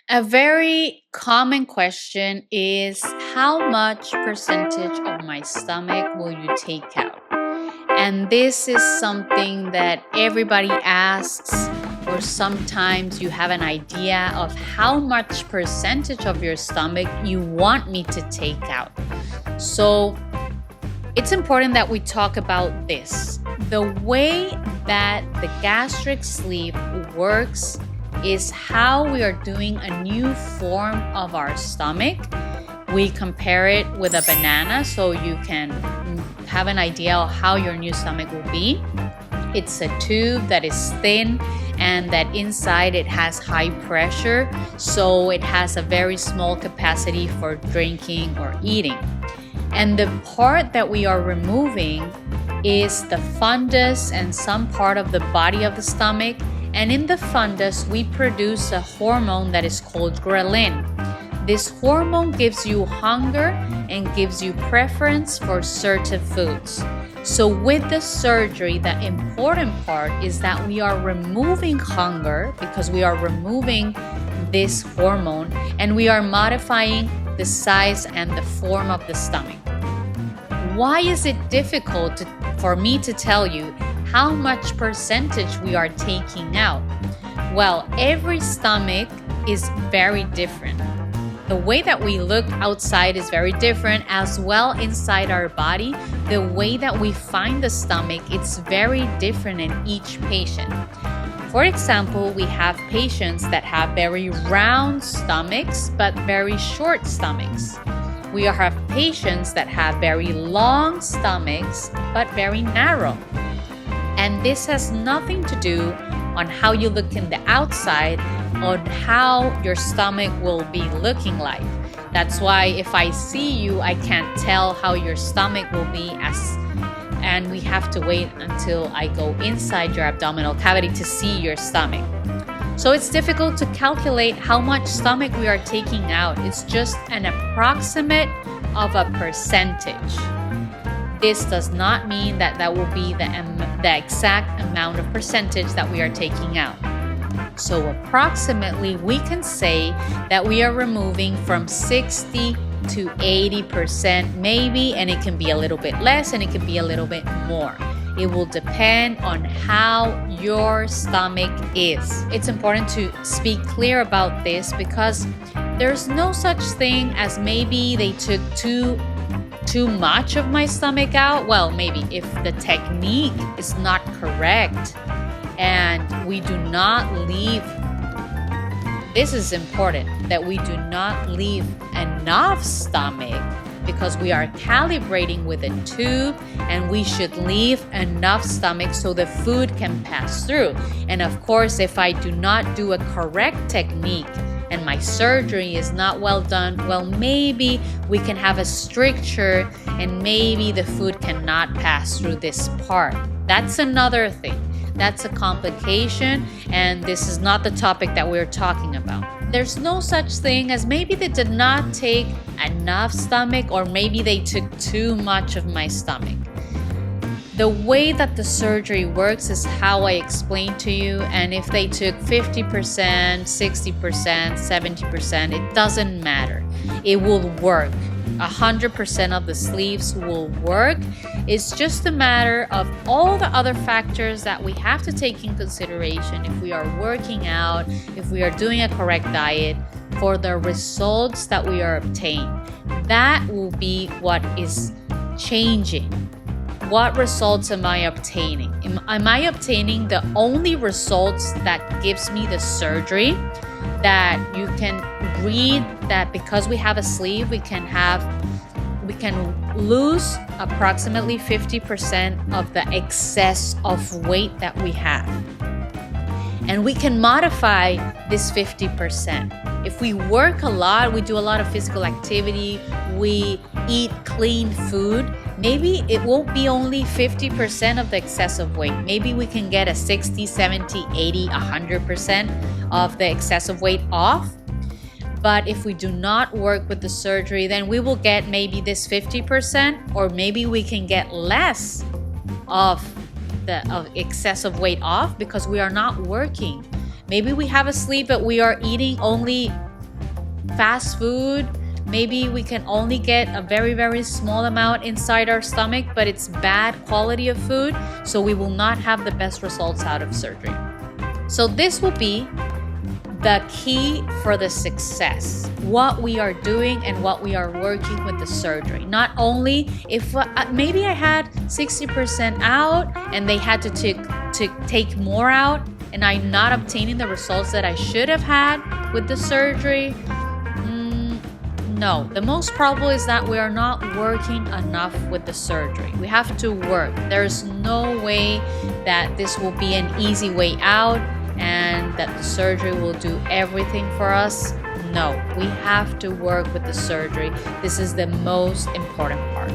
A very common question is how much percentage of my stomach will you take out? And this is something that everybody asks, or sometimes you have an idea of how much percentage of your stomach you want me to take out. So it's important that we talk about this. The way that the gastric sleeve works is how we are doing a new form of our stomach. We compare it with a banana so you can have an idea of how your new stomach will be. It's a tube that is thin and that inside it has high pressure, so it has a very small capacity for drinking or eating. And the part that we are removing is the fundus and some part of the body of the stomach. And in the fundus, we produce a hormone that is called ghrelin. This hormone gives you hunger and gives you preference for certain foods. So with the surgery, the important part is that we are removing hunger because we are removing this hormone and we are modifying the size and the form of the stomach. Why is it difficult for me to tell you how much percentage we are taking out? Well, every stomach is very different. The way that we look outside is very different as well inside our body. The way that we find the stomach, it's very different in each patient. For example, we have patients that have very round stomachs but very short stomachs. We have patients that have very long stomachs but very narrow. And this has nothing to do on how you look in the outside, on how your stomach will be looking like. That's why if I see you, I can't tell how your stomach will be and we have to wait until I go inside your abdominal cavity to see your stomach. So it's difficult to calculate how much stomach we are taking out. It's just an approximate of a percentage. This does not mean that that will be the exact amount of percentage that we are taking out. So approximately we can say that we are removing from 60 to 80% maybe, and it can be a little bit less and it can be a little bit more. It will depend on how your stomach is. It's important to speak clear about this because there's no such thing as maybe they took too much of my stomach out. Well, maybe if the technique is not correct and we do not leave, this is important, that we do not leave enough stomach because we are calibrating with a tube and we should leave enough stomach so the food can pass through. And of course, if I do not do a correct technique and my surgery is not well done, well, maybe we can have a stricture and maybe the food cannot pass through this part. That's another thing. That's a complication, and this is not the topic that we're talking about. There's no such thing as maybe they did not take enough stomach or maybe they took too much of my stomach. The way that the surgery works is how I explained to you, and if they took 50%, 60%, 70%, it doesn't matter. It will work. 100% of the sleeves will work. It's just a matter of all the other factors that we have to take in consideration if we are working out, if we are doing a correct diet, for the results that we are obtaining. That will be what is changing. What results am I obtaining? Am I obtaining the only results that gives me the surgery? That you can read that because we have a sleeve, we can lose approximately 50% of the excess of weight that we have. And we can modify this 50%. If we work a lot, we do a lot of physical activity, we eat clean food, maybe it won't be only 50% of the excessive weight. Maybe we can get a 60, 70, 80, 100% of the excessive weight off. But if we do not work with the surgery, then we will get maybe this 50%, or maybe we can get less of excessive weight off because we are not working. Maybe we have a sleeve, but we are eating only fast food, maybe we can only get a very, very small amount inside our stomach, but it's bad quality of food, so we will not have the best results out of surgery. So this will be the key for the success, what we are doing and what we are working with the surgery. Not only if maybe I had 60% out and they had to take more out and I'm not obtaining the results that I should have had with the surgery. No, the most probable is that we are not working enough with the surgery. We have to work. There's no way that this will be an easy way out and that the surgery will do everything for us. No, we have to work with the surgery. This is the most important part.